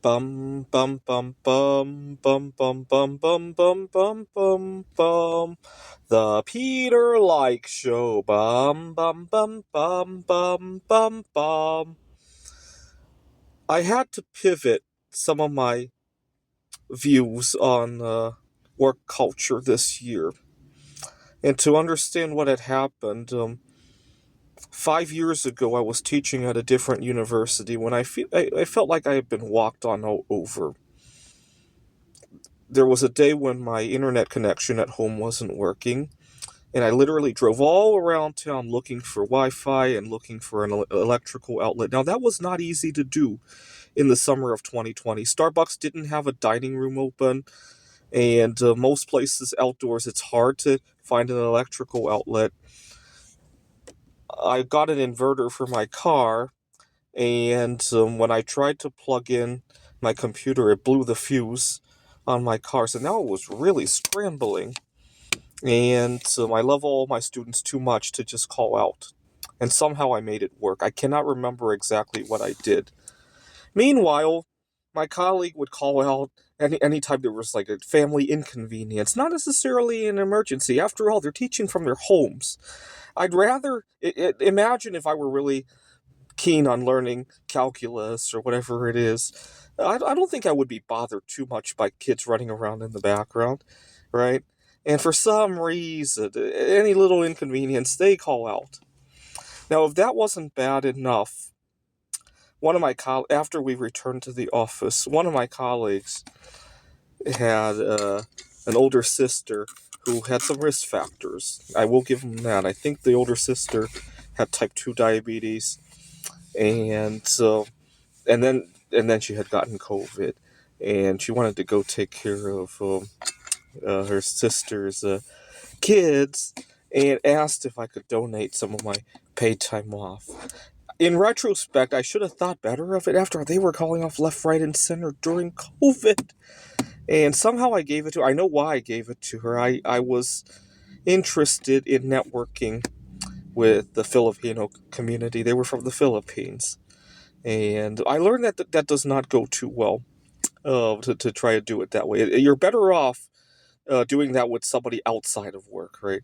Bum bum bum bum bum bum bum bum bum bum bum bum. The Peter Like Show. Bum bum bum bum bum bum bum. I had to pivot some of my views on work culture this year, and to understand what had happened. 5 years ago, I was teaching at a different university when I felt like I had been walked on over. There was a day when my internet connection at home wasn't working, and I literally drove all around town looking for Wi-Fi and looking for an electrical outlet. Now, that was not easy to do in the summer of 2020. Starbucks didn't have a dining room open, and most places outdoors, it's hard to find an electrical outlet. I got an inverter for my car, and when I tried to plug in my computer, it blew the fuse on my car. So now it was really scrambling. And I love all my students too much to just call out. And somehow I made it work. I cannot remember exactly what I did. Meanwhile, my colleague would call out anytime there was like a family inconvenience, not necessarily an emergency. After all, they're teaching from their homes. I'd rather imagine if I were really keen on learning calculus or whatever it is. I don't think I would be bothered too much by kids running around in the background, right? And for some reason, any little inconvenience, they call out. Now, if that wasn't bad enough, after we returned to the office, one of my colleagues had an older sister who had some risk factors. I will give him that. I think the older sister had type 2 diabetes, and so and then she had gotten COVID, and she wanted to go take care of her sister's kids, and asked if I could donate some of my paid time off. In retrospect, I should have thought better of it after they were calling off left, right, and center during COVID. And somehow I gave it to her. I know why I gave it to her. I was interested in networking with the Filipino community. They were from the Philippines. And I learned that does not go too well to try to do it that way. You're better off doing that with somebody outside of work, right?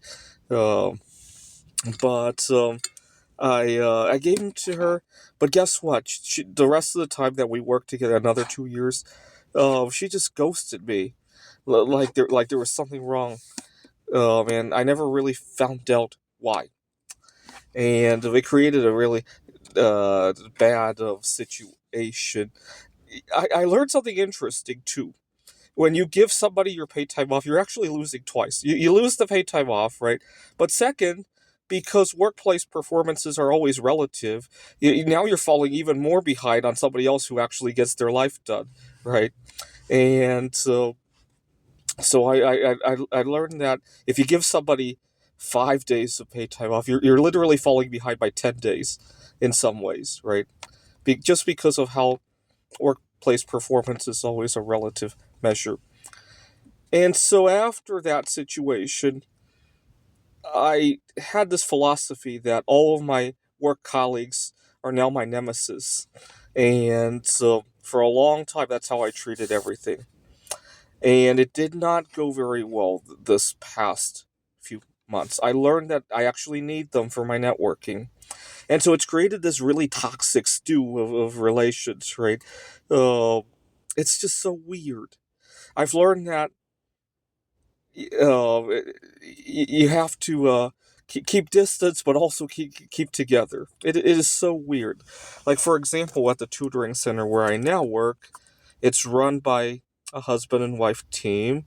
Um, but I gave them to her. But guess what? The rest of the time that we worked together, another 2 years, she just ghosted me, like there was something wrong. And I never really found out why. And it created a really bad situation. I learned something interesting too. When you give somebody your paid time off, you're actually losing twice. You lose the paid time off, right? But second, because workplace performances are always relative, now you're falling even more behind on somebody else who actually gets their life done, right? And so I learned that if you give somebody 5 days of paid time off, you're literally falling behind by 10 days in some ways, right? Just because of how workplace performance is always a relative measure. And so after that situation, I had this philosophy that all of my work colleagues are now my nemesis. And so for a long time, that's how I treated everything. And it did not go very well this past few months. I learned that I actually need them for my networking. And so it's created this really toxic stew of relations, right? Uh, it's just so weird. I've learned that uh, you have to keep distance, but also keep together. It is so weird. Like, for example, at the tutoring center where I now work, it's run by a husband and wife team,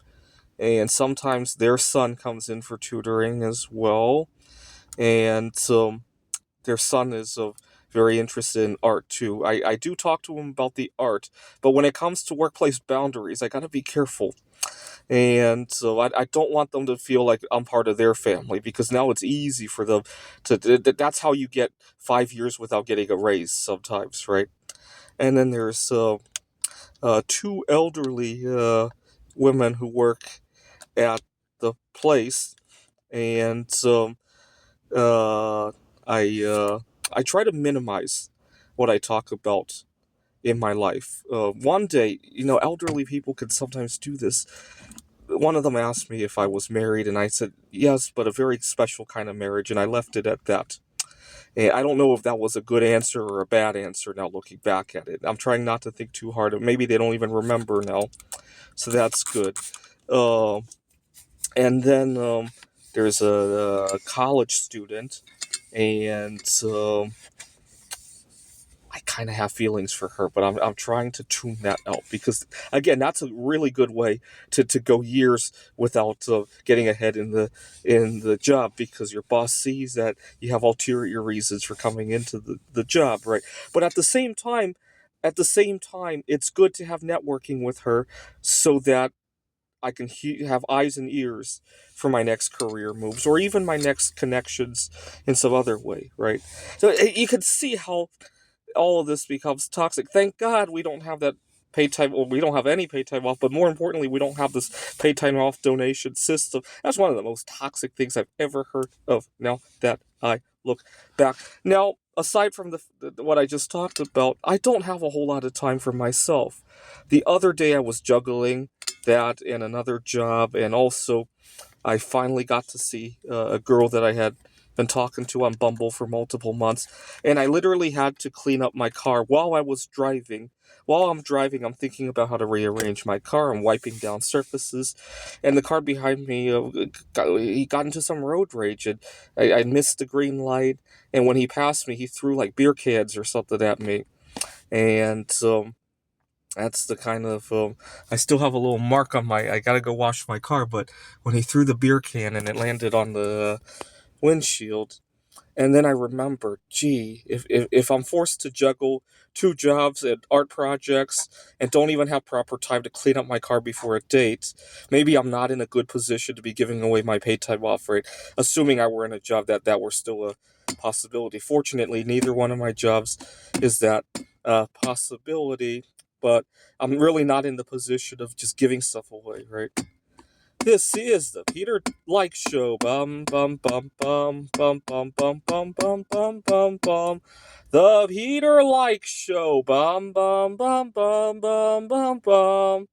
and sometimes their son comes in for tutoring as well. And their son is very interested in art too. I do talk to him about the art, but when it comes to workplace boundaries, I gotta be careful. And so I don't want them to feel like I'm part of their family, because now it's easy for them that's how you get 5 years without getting a raise sometimes, right? And then there's two elderly women who work at the place, and uh, I uh, I try to minimize what I talk about in my life. One day, elderly people can sometimes do this. One of them asked me if I was married, and I said yes, but a very special kind of marriage, and I left it at that. And I don't know if that was a good answer or a bad answer now looking back at it. I'm trying not to think too hard. Maybe they don't even remember now, so that's good. Uh, and then there's a college student, and I kind of have feelings for her, but I'm trying to tune that out because, again, that's a really good way to go years without getting ahead in the job because your boss sees that you have ulterior reasons for coming into the job, right? But at the same time, it's good to have networking with her so that I can have eyes and ears for my next career moves or even my next connections in some other way, right? So you can see how all of this becomes toxic. Thank God we don't have that paid time, or we don't have any paid time off, but more importantly, we don't have this paid time off donation system. That's one of the most toxic things I've ever heard of now that I look back. Now, aside from what I just talked about, I don't have a whole lot of time for myself. The other day I was juggling that and another job, and also I finally got to see a girl that I had been talking to on Bumble for multiple months, and I literally had to clean up my car while I was driving. While I'm driving, I'm thinking about how to rearrange my car. I'm wiping down surfaces, and the car behind me, he got into some road rage, and I missed the green light. And when he passed me, he threw like beer cans or something at me, and that's the kind of I still have a little mark on my. I gotta go wash my car, but when he threw the beer can and it landed on the windshield, and then I remembered, gee, if I'm forced to juggle two jobs and art projects and don't even have proper time to clean up my car before a date, maybe I'm not in a good position to be giving away my paid time off rate, assuming I were in a job that were still a possibility. Fortunately, neither one of my jobs is that possibility, but I'm really not in the position of just giving stuff away, right? This is the Peter Like Show. Bum bum bum bum bum bum bum bum bum bum bum bum. The Peter Like Show. Bum bum bum bum bum bum bum.